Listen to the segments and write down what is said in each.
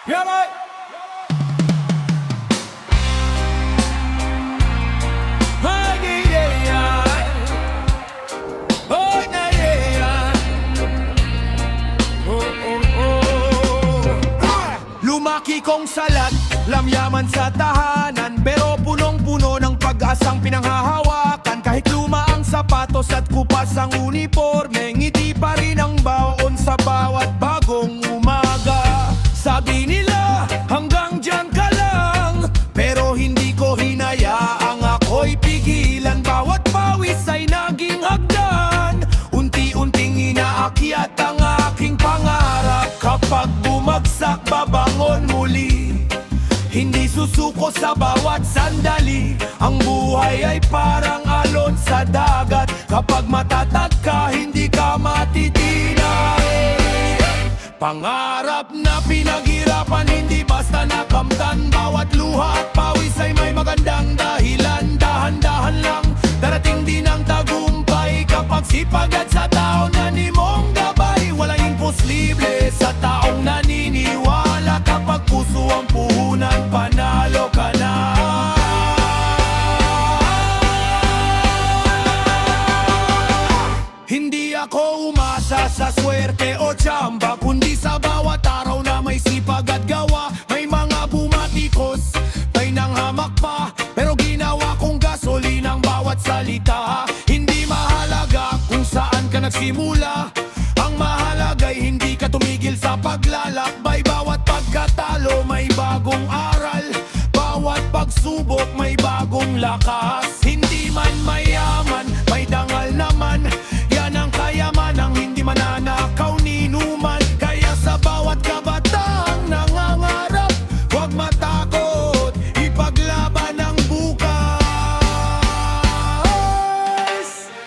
Yeah, boy. Oh, yeah, yeah, yeah. Oh, yeah, yeah, yeah. Oh, oh, oh. Lumaki kong salat, lamyaman sa tahanan, pero punong-puno ng pag-asang pinanghahawakan. Kahit luma ang sapatos at kupas ang uniforme, ngiti pa rin ang baon sa bawat bagong umaga. Sabi nila, hanggang dyan ka lang, pero hindi ko hinayaang ako'y pigilan. Bawat pawis ay naging hagdan, unti-unting inaakyat ang aking pangarap. Kapag bumagsak, babangon muli, hindi susuko sa bawat sandali. Ang buhay ay parang alon sa dagat, kapag matatag ka, hindi ka matitinay. Pangarap na pinaghirapan, hindi basta nakamtan. Bawat luha at pawis ay may magandang dahilan. Dahan-dahan lang, darating din ang tagumpay. Kapag sipag at sa tao na ni mong gabay, walang imposible sa taong naniniwala. Kapag puso ang puhunan, panalo ka na. Hindi ako umasa sa swerte o tsamba, kundi sa bawat araw na may sipag at gawa. May mga bumatikos, may nanghamak pa, pero ginawa kong gasolina ang bawat salita. Hindi mahalaga kung saan ka nagsimula, ang mahalaga'y hindi ka tumigil sa paglalakbay. Bawat pagkatalo may bagong aral, bawat pagsubok may bagong lakas. Hindi man mayaman, may dangal naman, yan ang kayaman ang hindi mananakaw ni numan. Kaya sa bawat kabataang nangangarap, huwag matakot, ipaglaban ang bukas.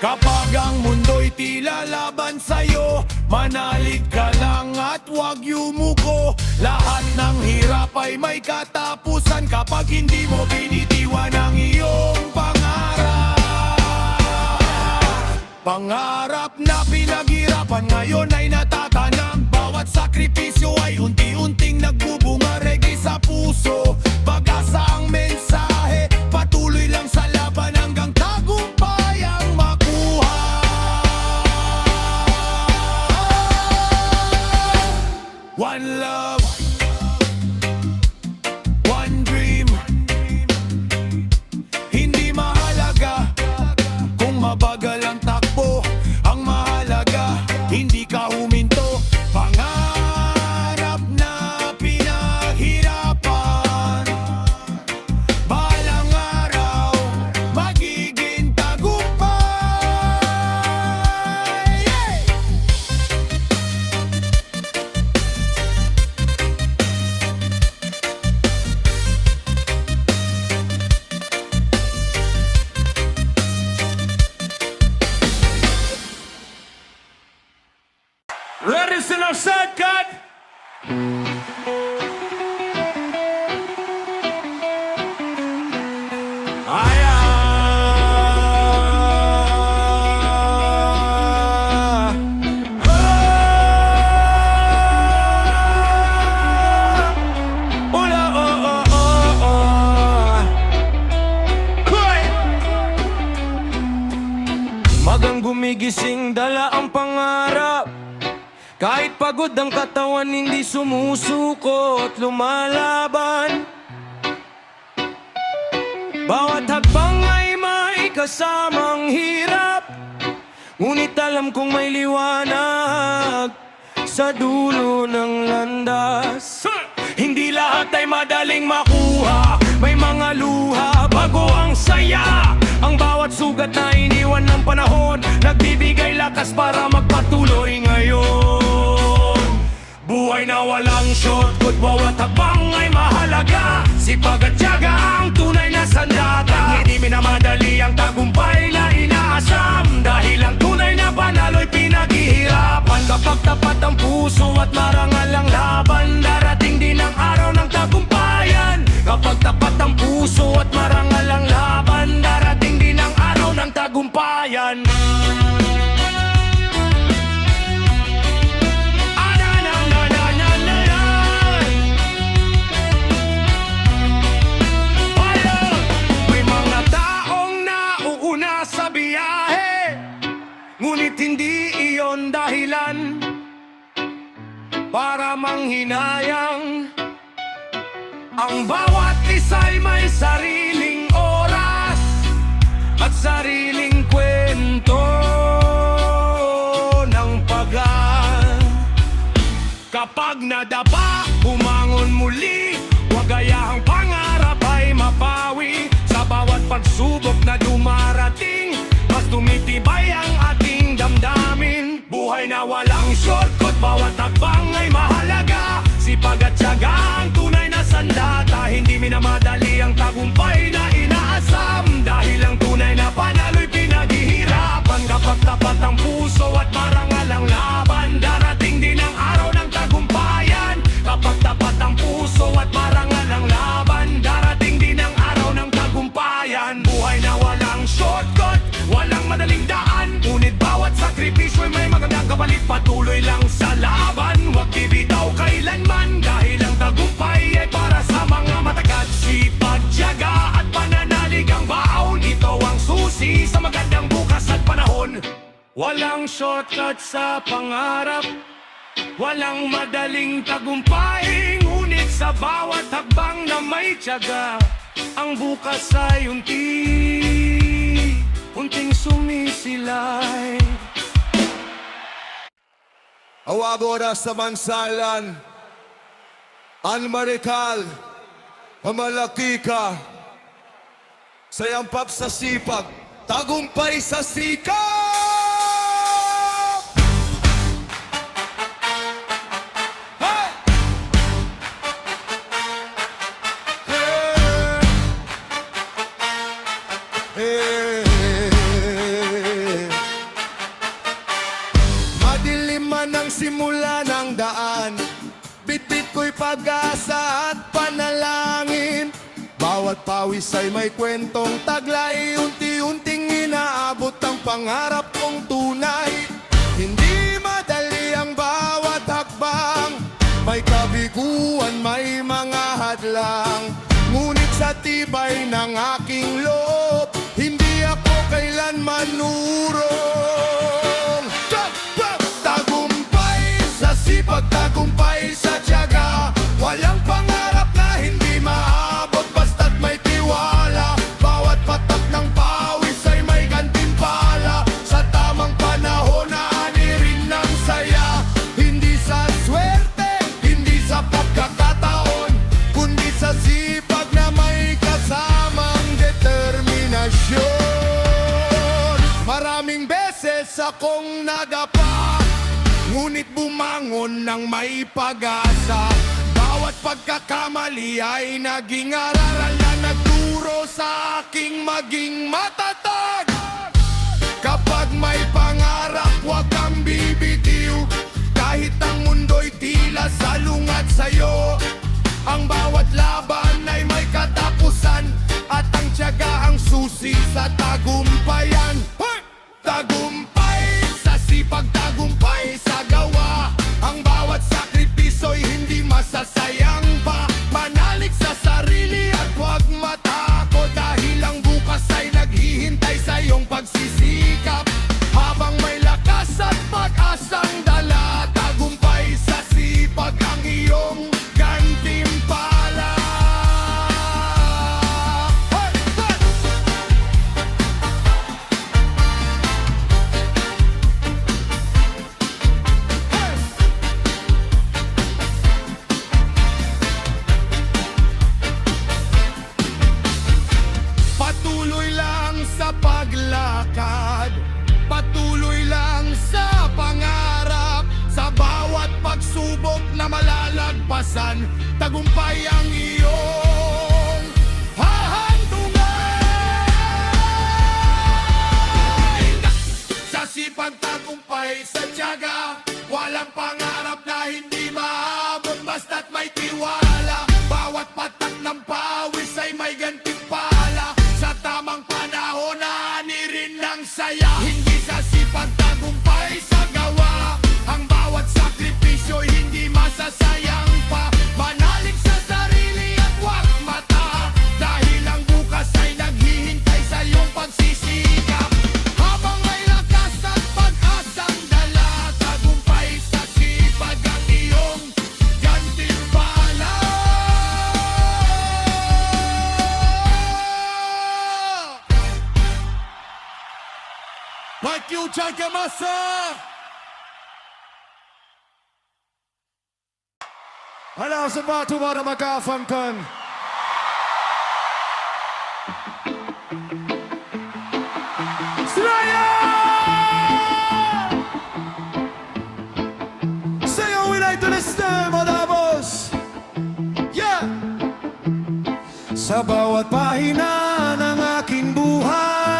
Kapag ang mundo'y tila laban sa'yo, manalig ka lang at huwag yumuko. Lahat ng hirap ay may katapusan, kapag hindi mo binitiwan ang iyong pangarap. Pangarap na pinaghirapan, ngayon ay natatanang. Bawat sakripisyo ay unti-unting nagbubunga. Reggae sa puso, pag-asa ang mensahe, patuloy lang sa laban hanggang tagumpay ang makuha. One love, one dream. Hindi mahalaga kung mabagal ang takbo, ang mahalaga hindi ka huminto. Pangarap na pinaghirapan, balang araw magiging tagumpay. Yeah! Ladies and outside, God. Magang gumigising, dala ang pangarap. Kahit pagod ang katawan, hindi sumusuko at lumalaban. Bawat hakbang ay may kasamang hirap, ngunit alam kong may liwanag sa dulo ng landas. Hindi lahat ay madaling makuha, may mga luha bago ang saya. Ang bawat sugat na iniwan ng panahon, nagbibigay lakas para magpatuloy ngayon. Buhay na walang shortcut, bawat hakbang ay mahalaga. Sipag at tiyaga ang tunay na sandata. Hindi minamadali ang tagumpay na inaasam, dahil ang tunay na panalo'y pinaghihirapan. Kapag tapat ang puso at marangal ang laban, darating din ang araw ng tagumpayan. Kapag tapat ang puso at marangal ang laban, darating din ang araw ng tagumpayan. manghinayang. Ang bawat isa'y may sariling oras at sariling kwento ng pagaan. Kapag nadapa, bumangon muli, huwag hayahang pangarap ay mapawi. Sa bawat pagsubok na dumarating, mas tumitibay ang ating damdamin. Buhay na walang shortcut, bawat hakbang ay mahalaga. Sipag at tiyaga ang tunay na sandata. Hindi minamadali ang tagumpay na inaasam, dahil ang tunay na panalo'y pinaghihirapan. Kapag tapat ang puso at marangal ang laban, darating din ang araw ng tagumpayan. Kapag tapat ang puso at marangal ang laban, darating din ang araw ng tagumpayan. Buhay na walang shortcut, walang madaling daan, ngunit bawat sakripisyo'y may magandang kapalit. Patuloy lang sa laban, huwag bibitaw kailanman, dahil ang tagumpay ay para sa mga matagat. Sipag, tiyaga at pananalig ang baon, ito ang susi sa magandang bukas at panahon. Walang shortcut sa pangarap, walang madaling tagumpay, ngunit sa bawat hakbang na may tiyaga, ang bukas ay unting sumisilay. Awagora sa mansalan, Anmarikal, mamalaki ka, sayampap sa sipag, tagumpay sa sikap! Hey! Hey! Hey! Madilim man ang simula ng daan, bitbit ko'y pag-asa at panalangin. Bawat pawis ay may kwentong taglay, unti-unting inaabot ang pangarap kong tunay. Hindi madali ang bawat hakbang, may kabiguan, may mga hadlang, ngunit sa tibay ng aking loob, hindi ako kailanman urong. Tagumpay sa sipag, tagumpay sa tiyaga, walang pangarap na hindi maabot basta't may tiwala. Bawat patak ng pawis ay may gantimpala, sa tamang panahon na ani rin ng saya. Hindi sa swerte, hindi sa pagkakataon, kundi sa sipag na may kasamang determinasyon. Maraming beses akong nadapa, ngunit bumangon ng may pag-asa. Bawat pagkakamali ay naging aral na nagturo sa aking maging matatag. Kapag may pangarap, huwag kang bibitiw, kahit ang mundo'y tila salungat sa'yo. Ang bawat laban ay may katapusan, at ang tiyaga ang susi sa tagumpayan. Hey! Tagumpay sa sipag, tagumpay sa gawa, ang bawat sakripiso'y hindi masasayang pa. Manalig sa sarili at huwag matakot, dahil ang bukas ay naghihintay sa iyong pagsisikap. Habang may lakas at pag-asang dala, tagumpay sa sipag ang iyong gantimpala. Hey! Hey! Patuloy lang sa paglakad, patuloy lang sa pangarap. Sa bawat pagsubok na malalagpasan, tagumpay ang iyong hahantungan. Sa sipag, tagumpay sa tiyaga, walang pangarap na hindi maabot basta't may tiwala. Bawat patak ng pawis ay may gantimpala, sa tamang panahon na ani rin ng saya. Hindi sa sipag, tagumpay sa gawa, ang bawat sakripisyo'y hindi masasayang pa. Manalig sa sarili at huwag mata, dahil ang bukas ay naghihintay sa iyong pagsisikap. Habang may lakas at pag-asang dala, tagumpay sa sipag ang iyong Thank you, Janke Master! Hala sa batu ba na magkafankan? Slayer! Sayo wilay to the stem, mga boss! Yeah! Sa bawat pahina ng aking buhay,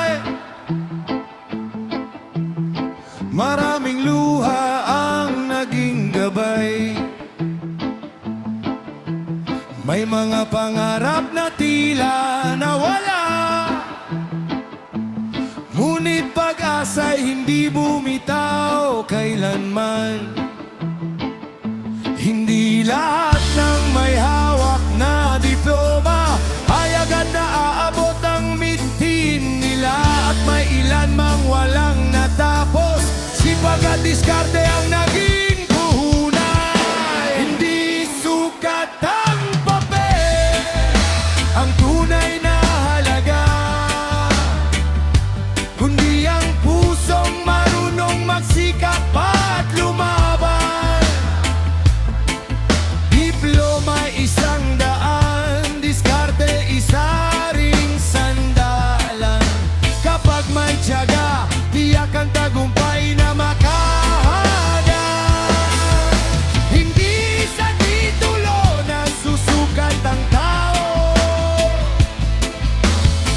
maraming luha ang naging gabay. May mga pangarap na tila nawala, ngunit pag-asa'y hindi bumitaw kailanman. Hindi lahat ng may hawak na diploma ay agad na aabot ang mitin nila, at may ilan mang walang natapos. Sipag at diskarte ang naging puhunan. Hindi sukat ang papel ang tunay na halaga, kundi ang pusong marunong magsikap at lumaban. Diploma isang daan, diskarte isa ring sandalan. Kapag may tiyaga, tiyak ang tagumpay na makahada. Hindi sa titulo na susukat ang tao,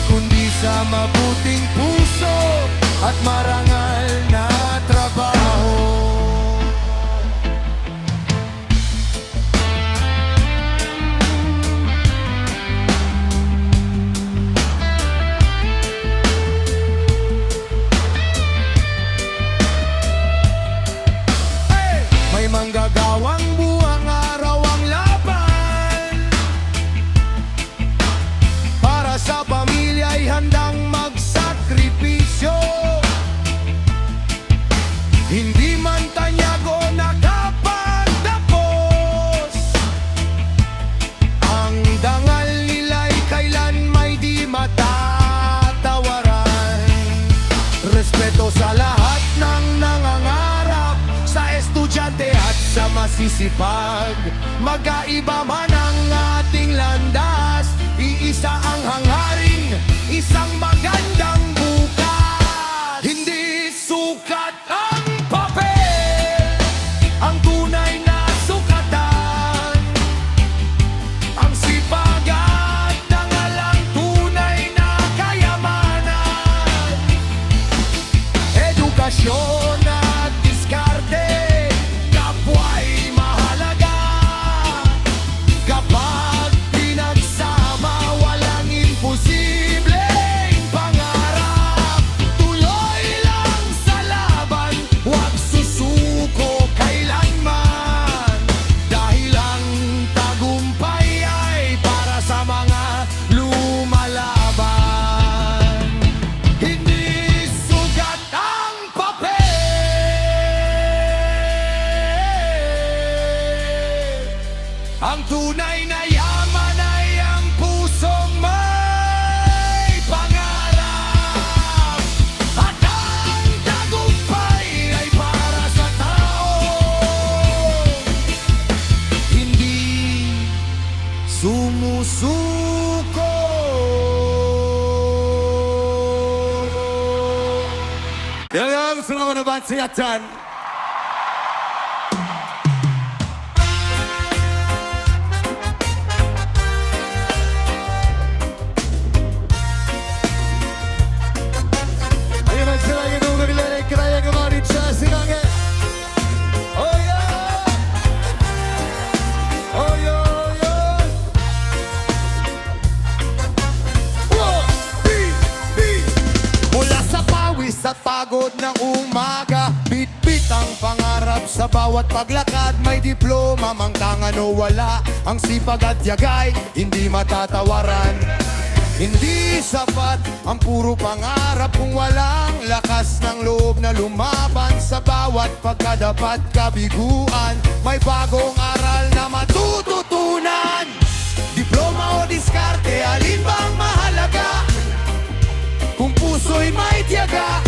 kundi sa mabuting puso at marangal na trabaho. May manggagawang buwang araw ang laban, para sa pamilya'y handang magsakripisyo. Hindi man tanyag o nakapagtapos, ang dangal nila'y kailan may di matatawaran. Respeto sa lahat ng nangangarap, sa estudyante at sa masisipag. Magkaiba man ang ating landas, iisa ang hangarin, isang magandang bukas. Hindi sukat ang papel ang tunay na sukatan, ang sipag at dangal ang tunay na kayamanan. Edukasyon at diskarte, kapwa'y mahalaga. Kapag pinagsama, walang imposibleng pangarap. Tuloy lang sa laban, huwag susuko kailanman, dahil ang tagumpay ay para sa mga lumalaban. Hindi sugat ang papel, ang tunay na yaman ay ang pusong may pangarap, at ang tagumpay ay para sa tao, hindi sumusuko. Yan, selamat naman siya dyan. Ayun ang sila yung naglalay, kaya kamarin siya sinangin. Oh yeah! Oh yeah, yeah! One, beat! Mula sa pawis at pagod ng umaga, bit-bit ang pangarap sa bawat paglakad. May diploma mang tangan o wala, ang sipag at yagay hindi matatawaran. Hindi sapat ang puro pangarap kung walang lakas ng loob na lumaban. Sa bawat pagkadapat kabiguan, may bagong aral na matututunan. Diploma o diskarte, alin bang mahalaga? Kung puso'y may tiyaga,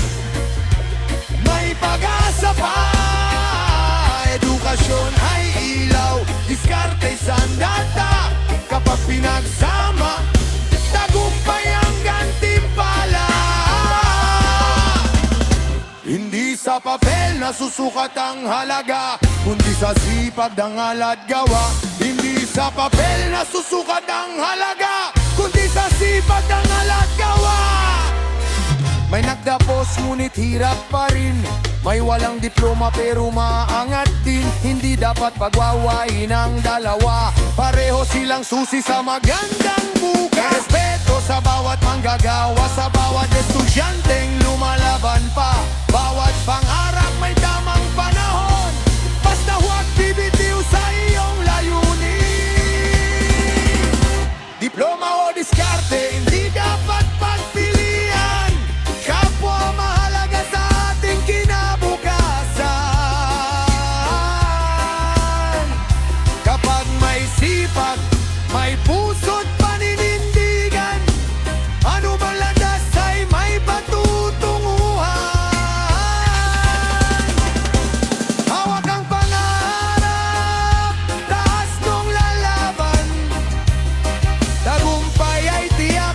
papel na susukat ang halaga, kundi sa sipag, dangal at gawa. Hindi sa papel na susukat ang halaga, kundi sa sipag, dangal at gawa. May nagdapos ngunit hirap pa rin, may walang diploma pero maangat din. Hindi dapat pagwawain ang dalawa, pareho silang susi sa magandang bukas. Respeto sa bawat manggagawa, sa bawat estudyanteng lumalaban pa. Bawat pangarap may tamang panahon, basta huwag bibitiw sa iyong layunin. Diploma o diskarte, hindi dapat pagpilian. Kapwa mahalaga sa ating kinabukasan. Kapag may sipag, may puso't paninindigan, ano man landas ay may patutunguhan. Hawak ang pangarap, taas nung lalaban, tagumpay ay tiyak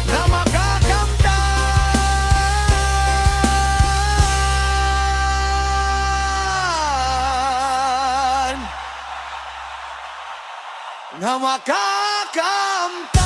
na makakamtan. Na makakamtan.